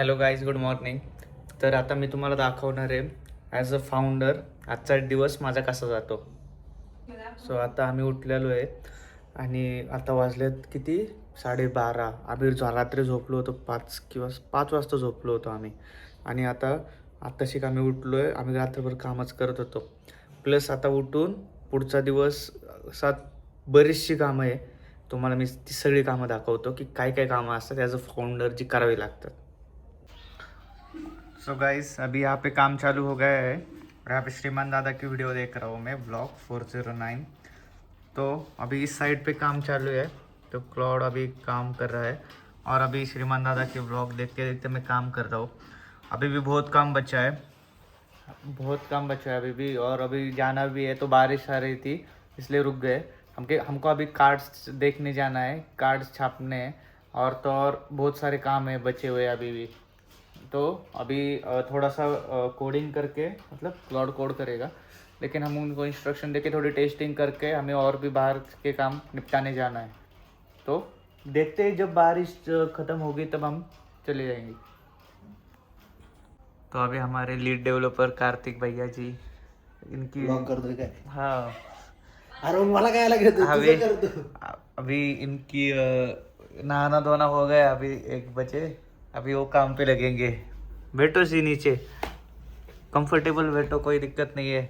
Hello guys, good morning. तर आता मी तुम्हाला दाखवणार आहे ॲज अ फाउंडर आजचा दिवस माझा कसा जातो. सो आता आम्ही उठलेलो आहे आणि आता वाजलेत किती 12:30. आम्ही रात्री झोपलो होतो 5 वाजता झोपलो होतो आम्ही. आणि आत्ताशी आम्ही उठलो आहे. आम्ही रात्रभर कामच करत होतो. प्लस आता उठून पुढचा दिवस असा बरीचशी कामं आहे. तुम्हाला मी ती सगळी कामं दाखवतो की काय काय कामं असतात ॲज अ फाउंडर जी करावी लागतात. सो गाइस, अभी यहाँ पे काम चालू हो गया है और यहाँ पे श्रीमान दादा की वीडियो देख रहा हूँ मैं, ब्लॉग 409. तो अभी इस साइड पे काम चालू है, तो क्लाउड अभी काम कर रहा है और अभी श्रीमान दादा के ब्लॉग देखते देखते मैं काम कर रहा हूँ. अभी भी बहुत काम बचा है, बहुत काम बचा है अभी भी. और अभी जाना भी है, तो बारिश आ रही थी इसलिए रुक गए. हमको अभी कार्ड्स देखने जाना है, कार्ड्स छापने हैं और तो और बहुत सारे काम है बचे हुए अभी भी. तो अभी थोड़ा सा कोडिंग करके, मतलब क्लाउड कोड करेगा, लेकिन हम उनको इंस्ट्रक्शन देके थोड़ी टेस्टिंग करके हमें और भी बाहर के काम निपटाने जाना है. तो देखते हैं, जब बारिश ख़त्म होगी तब हम चले जाएंगे. तो अभी हमारे लीड डेवलपर कार्तिक भैया जी, इनकी ब्लॉग करतोय काय? हाँ अरे मग मला काय लागत अभी अभी इनकी नहाना धोना हो गया, अभी 1 बजे. अभी वो काम पे लगेंगे. बैठो सी नीचे, कंफर्टेबल बैठो, कोई दिक्कत नहीं है.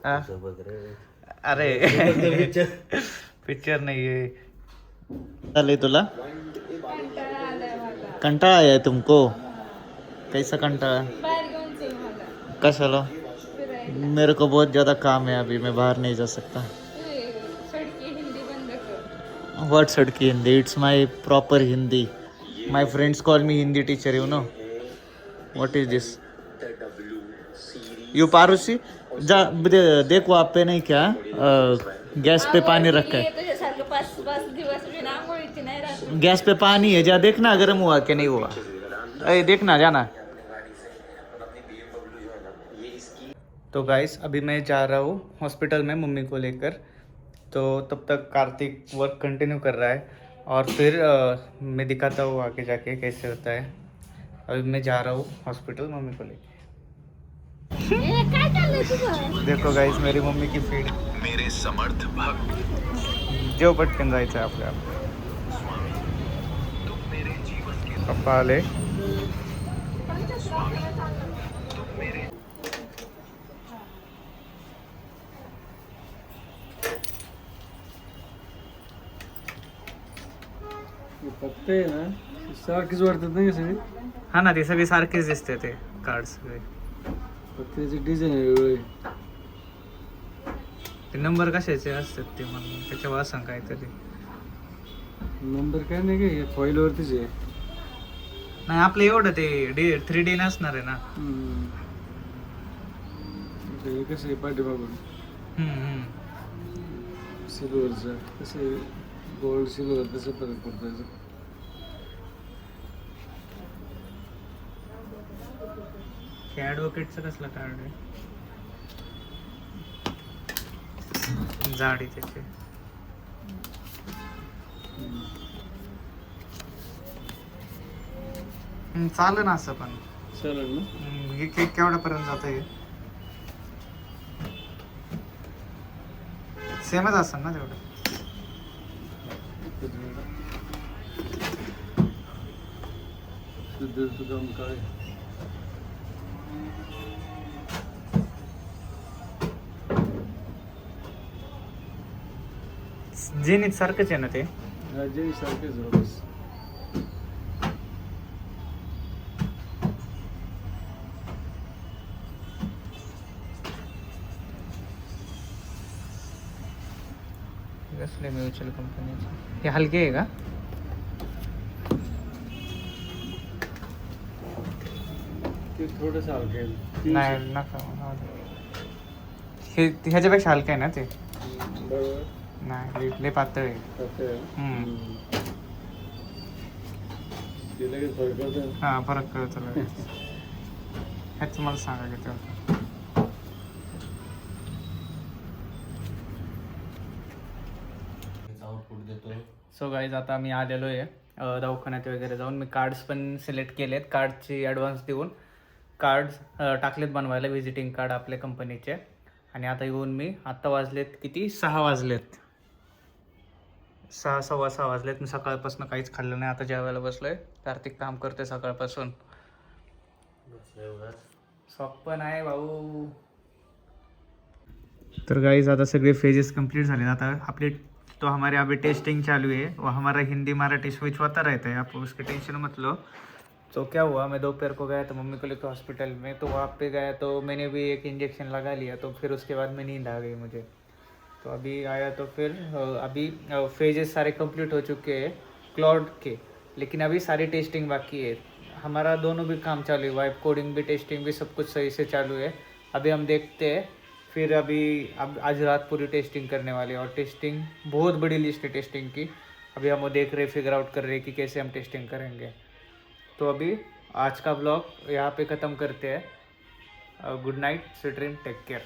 आ? अरे पिक्चर नाही आहे. चालेल तुला कंटाळा आहे तुमको? कैसा कंटाळा? कशाला? मेरे को बहुत ज़्यादा काम है, अभी मैं बाहर नहीं जा सकता. What सड़की Hindi? It's my proper Hindi. My friends call me Hindi teacher, you know. What is this? You पारुसी? जा देख वहाँ पे नहीं क्या गैस पे पानी रखा है. गैस पे पानी है, जा देखना गर्म हुआ कि नहीं हुआ. अरे देखना, जाना. तो गाइस, अभी मैं जा रहा हूँ हॉस्पिटल में मम्मी को लेकर. तो तब तक कार्तिक वर्क कंटिन्यू कर रहा है और फिर मैं दिखाता हूँ आगे जाके कैसे होता है. अभी मैं जा रहा हूँ हॉस्पिटल मम्मी को लेकर. देखो गाइस, मेरी मम्मी की फीड. मेरे समर्थ भक्त जेव पटकन जायचं आहे आपल्या. पप्पा आले. पत्ते आहे ना सारखीच वाटतात नाही का सगळे? हा ना, ते सगळे सारखेच दिसते ते कार्ड सगळे. पत्त्याची डिझाईन आहे वेगळी. ते नंबर कशाचे असतात ते म्हणून त्याच्यावर असं काहीतरी. नंबर काय नाही काय फॉईलवरतीच आहे. नाही, आपलं एवढं ते 3D नसणार आहे ना. हे कसं आहे पाठीमागून सिल्वरचं, कसं आहे गोल्ड सिल्वर कसं फरक पडतो याचा. हे ॲडव्होकेटचं कसलं कार्ड आहे? जाडी त्याची. चालेल ना असं पण. चालेल ना. हे केक केवढ्यापर्यंत जातं? हे सेमच असेल ना तेवढं. सिद्धूचं काम काय? जेनीत सारखंच आहे ना ते. राजेश सारखेच बस. कसले म्युच्युअल कंपनीचे? हे हलके आहे का? ते थोडंसं हलकं आहे. नाही नका. हे ह्याच्यापेक्षा हलकं आहे ना ते? बरोबर. नाही, लय पातळ आहे. कसं आहे? ते लगेच फरक पडतो. हां, फरक कळतो लगेच. ह्याचं मला सांगा किती होतं. सो गाईज, आता आम्ही आलेलो आहे दवाखान्यात वगैरे जाऊन मी कार्ड्स पण सिलेक्ट केलेत. कार्डची ॲडव्हान्स देऊन कार्ड्स टाकलेत बनवायला, व्हिजिटिंग कार्ड आपल्या कंपनीचे. आणि आता येऊन मी आत्ता वाजलेत किती, 6 वाजलेत, 6 सव्वा 6 वाजलेत. मी सकाळपासून काहीच खाल्लं नाही. आता जेवायला बसलोय. कार्तिक काम करते सकाळपासून. शॉक पण आहे भाऊ. तर गाइस आता सगळे फेजेस कंप्लीट झाले. आता आपले तो हमारे अभी टेस्टिंग चालू है. वो हमारा हिंदी मराठी स्विच होता रहता है, आप उसके टेंशन मत लो. तो क्या हुआ, मैं दोपहर को गया तो मम्मी को लेकर हॉस्पिटल में, तो वहाँ पे गया तो मैंने भी एक इंजेक्शन लगा लिया. तो फिर उसके बाद में नींद आ गई मुझे. तो अभी आया तो फिर अभी फेजेस सारे कंप्लीट हो चुके हैं क्लाउड के, लेकिन अभी सारी टेस्टिंग बाकी है. हमारा दोनों भी काम चालू है, वाइब कोडिंग भी, टेस्टिंग भी, सब कुछ सही से चालू है. अभी हम देखते हैं. फिर अभी अब आज रात पूरी टेस्टिंग करने वाले हैं. और टेस्टिंग बहुत बड़ी लिस्ट है टेस्टिंग की. अभी हम वो देख रहे, फिगर आउट कर रहे हैं कि कैसे हम टेस्टिंग करेंगे. तो अभी आज का ब्लॉग यहाँ पे ख़त्म करते हैं. Good night, sweet dream, take care.